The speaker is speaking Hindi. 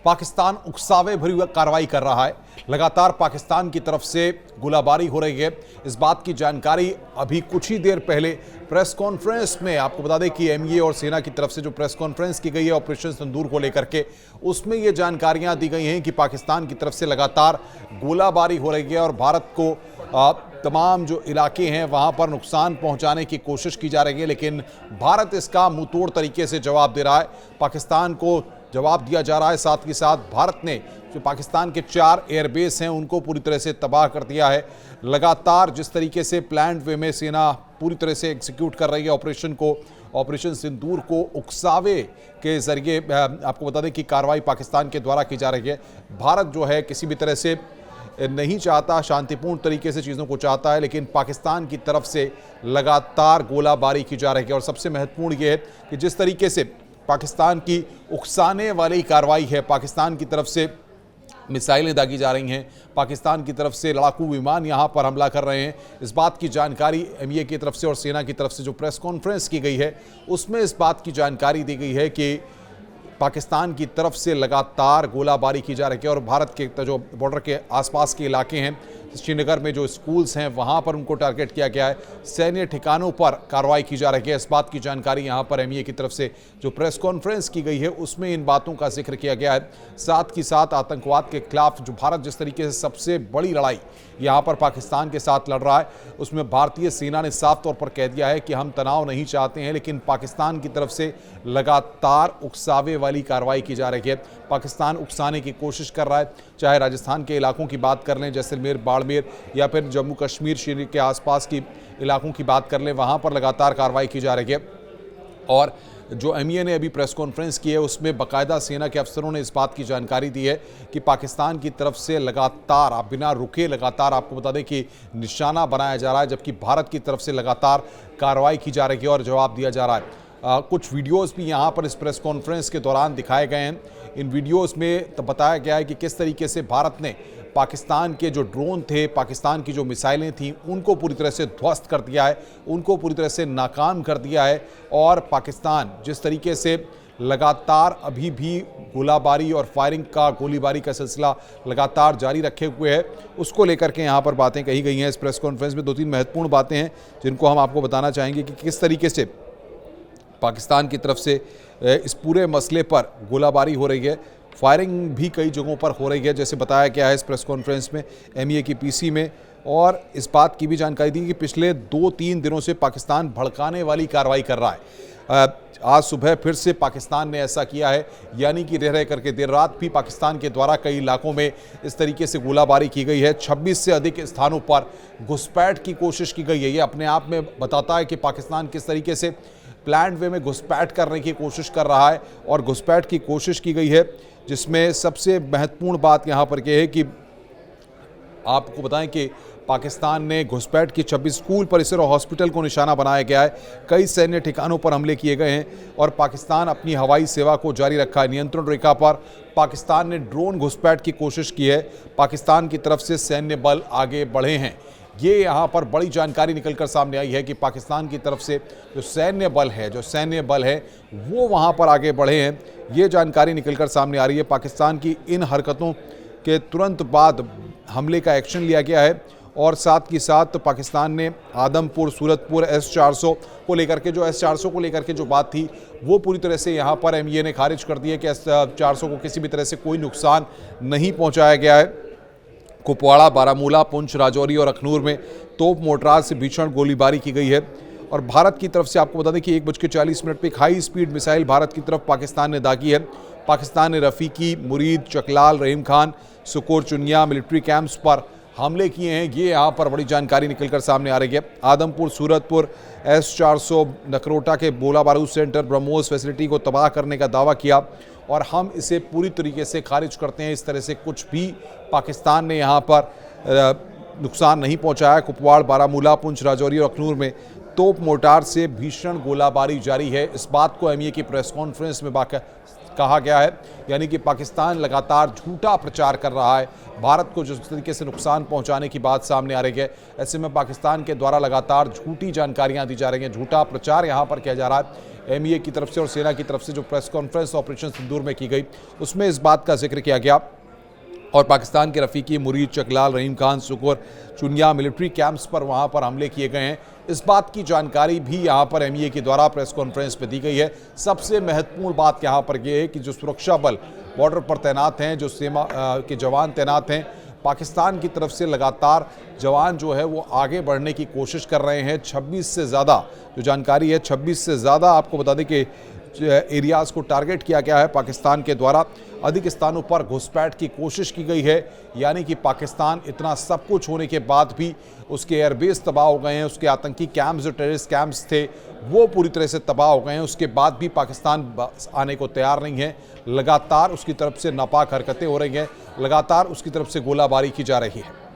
पाकिस्तान उकसावे भरी हुई कार्रवाई कर रहा है। लगातार पाकिस्तान की तरफ से गोलाबारी हो रही है। इस बात की जानकारी अभी कुछ ही देर पहले प्रेस कॉन्फ्रेंस में, आपको बता दें कि एमईए और सेना की तरफ से जो प्रेस कॉन्फ्रेंस की गई है ऑपरेशन सिंदूर को लेकर के, उसमें ये जानकारियां दी गई हैं कि पाकिस्तान की तरफ से लगातार गोलाबारी हो रही है और भारत को तमाम जो इलाके हैं वहां पर नुकसान पहुंचाने की कोशिश की जा रही है, लेकिन भारत इसका मुंहतोड़ तरीके से जवाब दे रहा है। पाकिस्तान को जवाब दिया जा रहा है। साथ ही साथ भारत ने जो पाकिस्तान के 4 एयरबेस हैं उनको पूरी तरह से तबाह कर दिया है। लगातार जिस तरीके से प्लान्ड वे में सेना पूरी तरह से एग्जीक्यूट कर रही है ऑपरेशन सिंदूर को उकसावे के जरिए, आपको बता दें कि कार्रवाई पाकिस्तान के द्वारा की जा रही है। भारत जो है किसी भी तरह से नहीं चाहता, शांतिपूर्ण तरीके से चीज़ों को चाहता है, लेकिन पाकिस्तान की तरफ से लगातार गोलाबारी की जा रही है। और सबसे महत्वपूर्ण यह है कि जिस तरीके से पाकिस्तान की उकसाने वाली कार्रवाई है, पाकिस्तान की तरफ से मिसाइलें दागी जा रही हैं, पाकिस्तान की तरफ से लड़ाकू विमान यहां पर हमला कर रहे हैं, इस बात की जानकारी एमईए की तरफ से और सेना की तरफ से जो प्रेस कॉन्फ्रेंस की गई है उसमें इस बात की जानकारी दी गई है कि पाकिस्तान की तरफ से लगातार गोलाबारी की जा रही है और भारत के जो बॉर्डर के आसपास के इलाके हैं, श्रीनगर में जो स्कूल्स हैं वहां पर उनको टारगेट किया गया है। सैन्य ठिकानों पर कार्रवाई की जा रही है। इस बात की जानकारी यहां पर एमईए की तरफ से जो प्रेस कॉन्फ्रेंस की गई है उसमें इन बातों का जिक्र किया गया है। साथ ही साथ आतंकवाद के खिलाफ जो भारत जिस तरीके से सबसे बड़ी लड़ाई यहां पर पाकिस्तान के साथ लड़ रहा है, उसमें भारतीय सेना ने साफ तौर पर कह दिया है कि हम तनाव नहीं चाहते हैं, लेकिन पाकिस्तान की तरफ से लगातार उकसावे वाली कार्रवाई की जा रही है। पाकिस्तान उकसाने की कोशिश कर रहा है, चाहे राजस्थान के इलाकों की बात कर लें, जैसलमेर, बाड़मेर, या फिर जम्मू कश्मीर श्रीनगर के आसपास की इलाकों की बात कर लें, वहां पर लगातार कार्रवाई की जा रही है। और जो एमईए ने अभी प्रेस कॉन्फ्रेंस की है उसमें बाकायदा सेना के अफसरों ने इस बात की जानकारी दी है कि पाकिस्तान की तरफ से लगातार बिना रुके लगातार, आपको बता दें कि निशाना बनाया जा रहा है, जबकि भारत की तरफ से लगातार कार्रवाई की जा रही है और जवाब दिया जा रहा है। कुछ वीडियोस भी यहाँ पर इस प्रेस कॉन्फ्रेंस के दौरान दिखाए गए हैं। इन वीडियोस में तो बताया गया है कि किस तरीके से भारत ने पाकिस्तान के जो ड्रोन थे, पाकिस्तान की जो मिसाइलें थीं, उनको पूरी तरह से ध्वस्त कर दिया है, उनको पूरी तरह से नाकाम कर दिया है। और पाकिस्तान जिस तरीके से लगातार अभी भी गोलाबारी और फायरिंग का, गोलीबारी का सिलसिला लगातार जारी रखे हुए है, उसको लेकर के यहाँ पर बातें कही गई हैं। इस प्रेस कॉन्फ्रेंस में 2-3 महत्वपूर्ण बातें हैं जिनको हम आपको बताना चाहेंगे कि किस तरीके से पाकिस्तान की तरफ से इस पूरे मसले पर गोलाबारी हो रही है। फायरिंग भी कई जगहों पर हो रही है, जैसे बताया गया है इस प्रेस कॉन्फ्रेंस में एमईए की पीसी में। और इस बात की भी जानकारी दी कि पिछले 2-3 दिनों से पाकिस्तान भड़काने वाली कार्रवाई कर रहा है। आज सुबह फिर से पाकिस्तान ने ऐसा किया है, यानी कि रह करके देर रात भी पाकिस्तान के द्वारा कई इलाकों में इस तरीके से गोलाबारी की गई है। 26 से अधिक स्थानों पर घुसपैठ की कोशिश की गई है। ये अपने आप में बताता है कि पाकिस्तान किस तरीके से प्लान्ड वे में घुसपैठ करने की कोशिश कर रहा है और घुसपैठ की कोशिश की गई है, जिसमें सबसे महत्वपूर्ण बात यहाँ पर यह है कि आपको बताएं कि पाकिस्तान ने घुसपैठ की 26 स्कूल परिसर और हॉस्पिटल को निशाना बनाया गया है। कई सैन्य ठिकानों पर हमले किए गए हैं और पाकिस्तान अपनी हवाई सेवा को जारी रखा है। नियंत्रण रेखा पर पाकिस्तान ने ड्रोन घुसपैठ की कोशिश की है। पाकिस्तान की तरफ से सैन्य बल आगे बढ़े हैं। ये यहाँ पर बड़ी जानकारी निकलकर सामने आई है कि पाकिस्तान की तरफ से जो सैन्य बल है वो वहाँ पर आगे बढ़े हैं। ये जानकारी निकलकर सामने आ रही है। पाकिस्तान की इन हरकतों के तुरंत बाद हमले का एक्शन लिया गया है और साथ ही साथ पाकिस्तान ने आदमपुर, सूरतपुर S-400 को लेकर के जो बात थी वो पूरी तरह से यहाँ पर एमईए ने खारिज कर दी है कि S-400 को किसी भी तरह से कोई नुकसान नहीं पहुँचाया गया है। कुपवाड़ा, बारामूला, पुंछ, राजौरी और अखनूर में तोप मोर्टार से भीषण गोलीबारी की गई है। और भारत की तरफ से आपको बता दें कि 1:40 पे एक हाई स्पीड मिसाइल भारत की तरफ पाकिस्तान ने दागी है। पाकिस्तान ने रफ़ीकी, मुरीद, चकलाल, रहीम खान, सुकोर, चुनिया मिलिट्री कैंप्स पर हमले किए हैं। ये यहाँ पर बड़ी जानकारी निकलकर सामने आ रही है। आदमपुर, सूरतपुर, S-400, नकरोटा के गोला बारूद सेंटर, ब्रह्मोस फैसिलिटी को तबाह करने का दावा किया और हम इसे पूरी तरीके से खारिज करते हैं। इस तरह से कुछ भी पाकिस्तान ने यहाँ पर नुकसान नहीं पहुँचाया। कुपवाड़, बारामूला, पुंछ, राजौरी और अखनूर में तोप मोर्टार से भीषण गोलाबारी जारी है। इस बात को एमईए की प्रेस कॉन्फ्रेंस में कहा गया है। यानी कि पाकिस्तान लगातार झूठा प्रचार कर रहा है, भारत को जिस तरीके से नुकसान पहुंचाने की बात सामने आ रही है, ऐसे में पाकिस्तान के द्वारा लगातार झूठी जानकारियां दी जा रही हैं, झूठा प्रचार यहां पर किया जा रहा है। एमईए की तरफ से और सेना की तरफ से जो प्रेस कॉन्फ्रेंस ऑपरेशन सिंदूर में की गई, उसमें इस बात का जिक्र किया गया और पाकिस्तान के रफीकी, मुरीद, चकलाल, रहीम खान, सुकुर, चुनिया मिलिट्री कैंप्स पर वहां पर हमले किए गए हैं, इस बात की जानकारी भी यहां पर एमईए के द्वारा प्रेस कॉन्फ्रेंस में दी गई है। सबसे महत्वपूर्ण बात यहां पर यह है कि जो सुरक्षा बल बॉर्डर पर तैनात हैं, जो सेना के जवान तैनात हैं, पाकिस्तान की तरफ से लगातार जवान जो है वो आगे बढ़ने की कोशिश कर रहे हैं। 26 से ज़्यादा जो जानकारी है, 26 से ज़्यादा आपको बता दें कि एरियाज़ को टारगेट किया गया है पाकिस्तान के द्वारा। अधिक स्थानों पर घुसपैठ की कोशिश की गई है, यानी कि पाकिस्तान इतना सब कुछ होने के बाद भी उसके एयरबेस तबाह हो गए हैं, उसके आतंकी कैंप्स जो टेररिस्ट कैंप्स थे वो पूरी तरह से तबाह हो गए हैं। उसके बाद भी पाकिस्तान आने को तैयार नहीं है, लगातार उसकी तरफ से नापाक हरकतें हो रही हैं, लगातार उसकी तरफ से गोलाबारी की जा रही है।